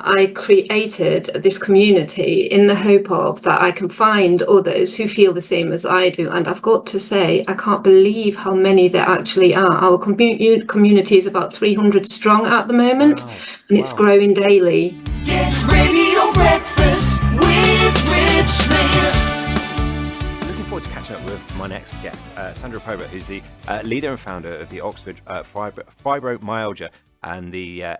I created this community in the hope of that I can find others who feel the same as I do. And I've got to say, I can't believe how many there actually are. Our community is about 300 strong at the moment, Wow. and it's Wow. growing daily. Get Radio Breakfast with Rich Smith. Looking forward to catching up with my next guest, Sandra Probert, who's the leader and founder of the Oxford Fibromyalgia and the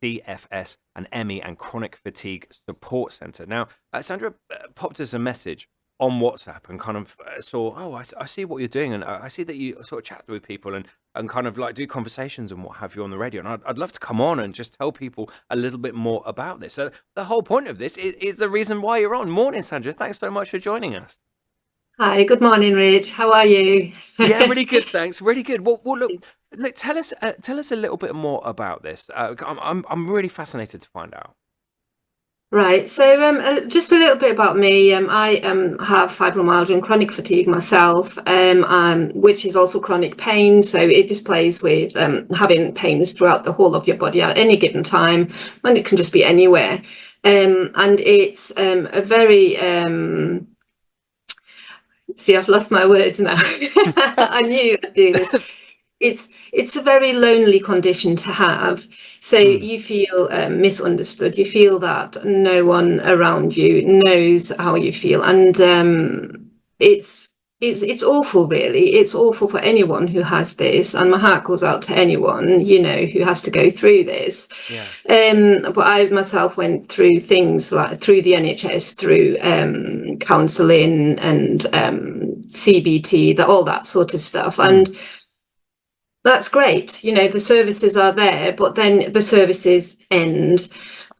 CFS and ME and Chronic Fatigue Support Centre. Now, Sandra popped us a message on WhatsApp and kind of saw, I see what you're doing, and I see that you sort of chat with people and kind of like do conversations and what have you on the radio. And I'd love to come on and just tell people a little bit more about this. So the whole point of this is the reason why you're on. Morning, Sandra. Thanks so much for joining us. Hi, good morning, Rich. How are you? Yeah, really good, thanks. Really good. Well, look, tell us a little bit more about this. I'm really fascinated to find out. Right, so just a little bit about me. I have fibromyalgia and chronic fatigue myself, which is also chronic pain. So it displays with having pains throughout the whole of your body at any given time, and it can just be anywhere. And it's a very see, I've lost my words now. I knew I'd do this. It's a very lonely condition to have. So you feel misunderstood. You feel that no one around you knows how you feel, and it's awful, really. It's awful for anyone who has this, and my heart goes out to anyone who has to go through this. Yeah. But I myself went through things like through the NHS, through counselling and CBT, all that sort of stuff, and that's great. The services are there, but then the services end.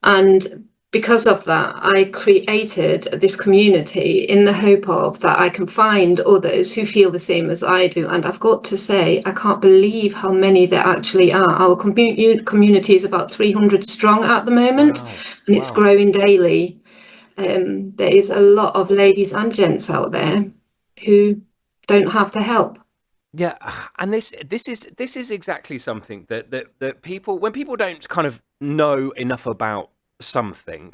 And because of that, I created this community in the hope of that I can find others who feel the same as I do. And I've got to say, I can't believe how many there actually are. Our community is about 300 strong at the moment, and it's growing daily. There is a lot of ladies and gents out there who don't have the help. Yeah, and this is exactly something that people, when people don't kind of know enough about something,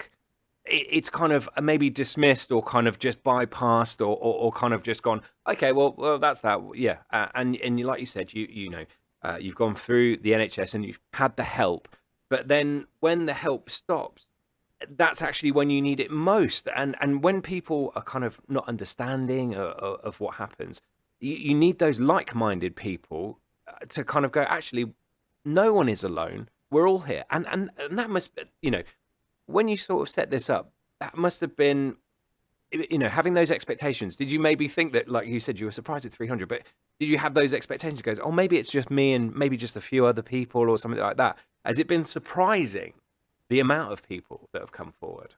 it's kind of maybe dismissed or kind of just bypassed or kind of just gone, okay, well that's that, yeah. And like you said, you've gone through the NHS and you've had the help, but then when the help stops, that's actually when you need it most. And when people are kind of not understanding of what happens, you need those like-minded people to kind of go, actually, no one is alone. We're all here. And that must, when you sort of set this up, that must have been, having those expectations. Did you maybe think that, like you said, you were surprised at 300, but did you have those expectations? Goes, oh, maybe it's just me and maybe just a few other people or something like that. Has it been surprising, the amount of people that have come forward?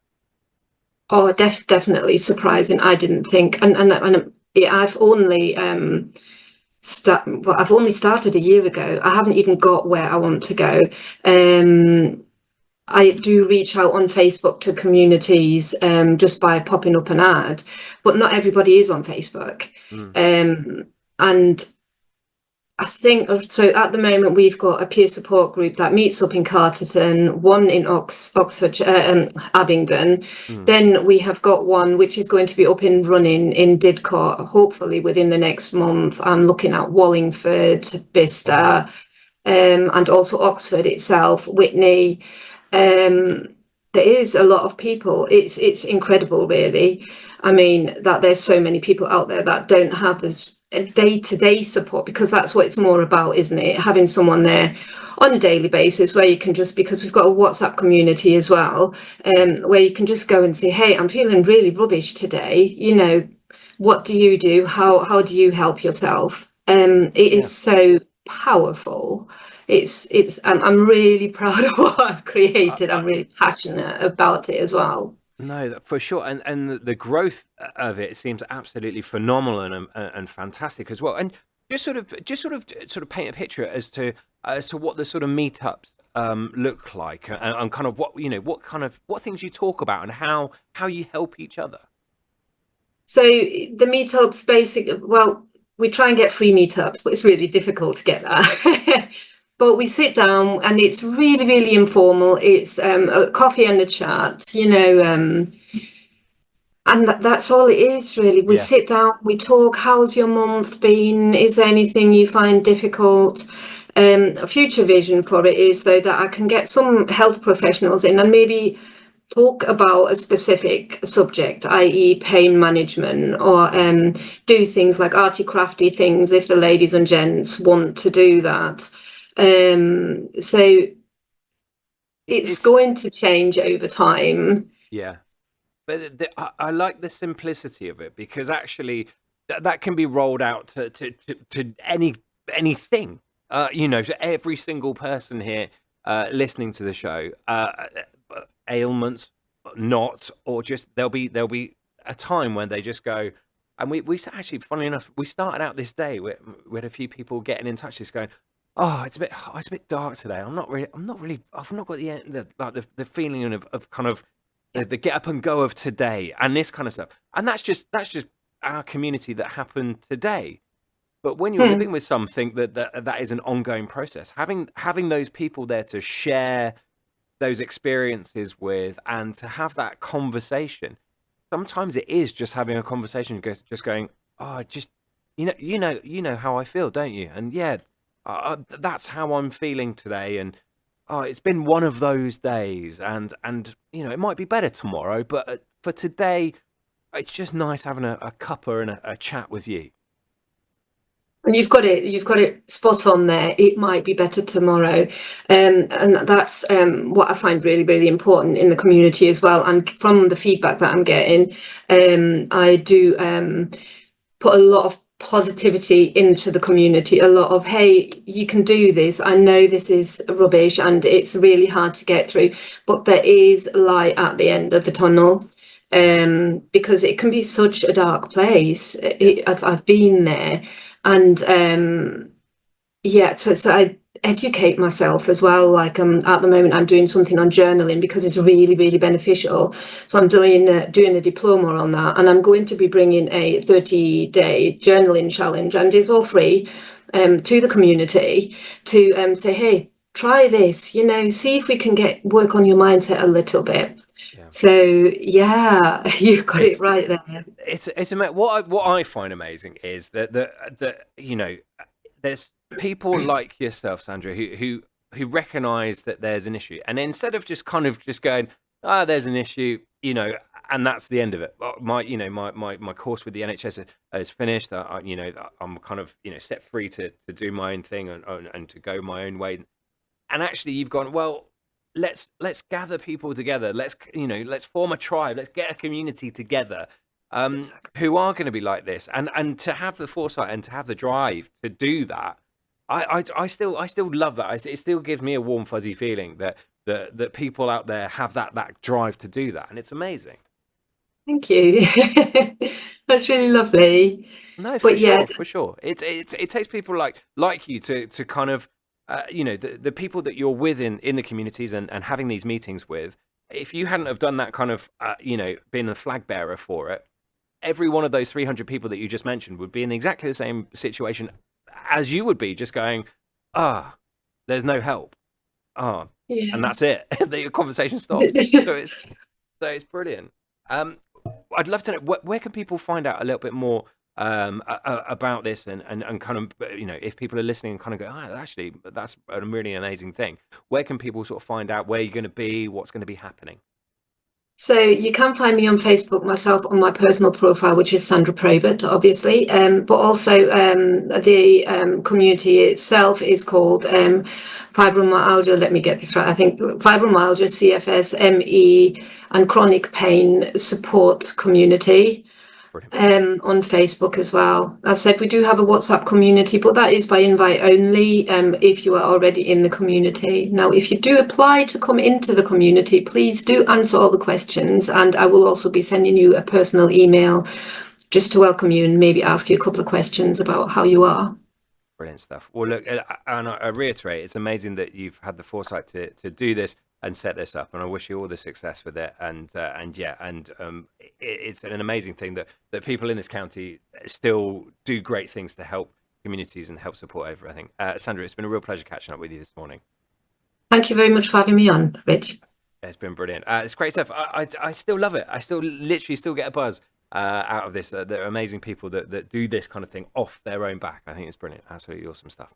Oh, definitely surprising. I didn't think, and I've only I've only started a year ago. I haven't even got where I want to go. I do reach out on Facebook to communities just by popping up an ad, but not everybody is on Facebook. And I think, so at the moment we've got a peer support group that meets up in Carterton, one in Oxfordshire, Abingdon. Then we have got one which is going to be up and running in Didcot, hopefully within the next month. I'm looking at Wallingford, Bicester, and also Oxford itself, Whitney. There is a lot of people. It's incredible, really. I mean, that there's so many people out there that don't have this day-to-day support, because that's what it's more about, isn't it? Having someone there on a daily basis where you can just, because we've got a WhatsApp community as well, where you can just go and say, hey, I'm feeling really rubbish today. What do you do? How do you help yourself? It is so powerful. I'm really proud of what I've created. I'm really passionate about it as well. No, for sure, and the growth of it seems absolutely phenomenal and fantastic as well. And just sort of paint a picture as to what the sort of meetups look like, and kind of what things you talk about and how you help each other. So the meetups, we try and get free meetups, but it's really difficult to get that. but we sit down and it's really, really informal. It's a coffee and a chat, and that's all it is, really. We Yeah. sit down, we talk. How's your month been? Is there anything you find difficult? A future vision for it is, though, that I can get some health professionals in and maybe talk about a specific subject, i.e. pain management, or do things like arty crafty things if the ladies and gents want to do that. So it's going to change over time. Yeah. But I like the simplicity of it, because actually that can be rolled out to anything. To every single person here listening to the show, ailments, not, or just there'll be a time when they just go. And we actually, funnily enough, we started out this day with a few people getting in touch, just going, "Oh, it's a bit dark today. I've not got the feeling of kind of the get up and go of today and this kind of stuff." And that's just our community that happened today. But when you're living with something that is an ongoing process, having those people there to share those experiences with and to have that conversation, sometimes it is just having a conversation, just going, "Oh, just you know how I feel, don't you?" And yeah, that's how I'm feeling today. And oh, it's been one of those days, and it might be better tomorrow, but for today, it's just nice having a cuppa and a chat with you. And you've got it spot on there. It might be better tomorrow, and that's what I find really, really important in the community as well. And from the feedback that I'm getting, I do put a lot of positivity into the community, a lot of, hey, you can do this. I know this is rubbish and it's really hard to get through, but there is light at the end of the tunnel, because it can be such a dark place. I've been there, and so I educate myself as well. Like at the moment I'm doing something on journaling because it's really, really beneficial. So I'm doing a diploma on that, and I'm going to be bringing a 30-day journaling challenge, and it's all free to the community to say, hey, try this, see if we can work on your mindset a little bit. Yeah. So yeah, you've got it right there. It's what I find amazing is that there's people like yourself, Sandra, who recognise that there's an issue, and instead of just kind of just going, there's an issue, and that's the end of it. My course with the NHS is finished. I'm kind of set free to do my own thing and to go my own way. And actually, you've gone, well, let's gather people together. Let's form a tribe. Let's get a community together. Who are going to be like this, and to have the foresight and to have the drive to do that, I still love that. It still gives me a warm fuzzy feeling that people out there have that drive to do that, and it's amazing. Thank you. That's really lovely. No, for sure. It takes people like you to kind of the people that you're with in the communities and having these meetings with. If you hadn't have done that kind of been a flag bearer for it, every one of those 300 people that you just mentioned would be in exactly the same situation as you would be, just going, there's no help. And that's it. The conversation stops. so it's brilliant. I'd love to know, where can people find out a little bit more about this and kind of, if people are listening and kind of go, actually, that's a really amazing thing. Where can people sort of find out where you're going to be, what's going to be happening? So you can find me on Facebook, myself, on my personal profile, which is Sandra Probert, obviously, but also the community itself is called Fibromyalgia. Let me get this right. I think Fibromyalgia, CFS, ME, and Chronic Pain Support Community. On Facebook as well. As I said, we do have a WhatsApp community, but that is by invite only if you are already in the community. Now, if you do apply to come into the community, please do answer all the questions, and I will also be sending you a personal email just to welcome you and maybe ask you a couple of questions about how you are. Brilliant stuff. Well, look, and I reiterate, it's amazing that you've had the foresight to do this and set this up, and I wish you all the success with it. It's an amazing thing that people in this county still do great things to help communities and help support everything. Sandra, it's been a real pleasure catching up with you this morning. Thank you very much for having me on, Rich. It's been brilliant. It's great stuff. I still love it. I literally still get a buzz out of this. There are amazing people that do this kind of thing off their own back. I think it's brilliant. Absolutely awesome stuff.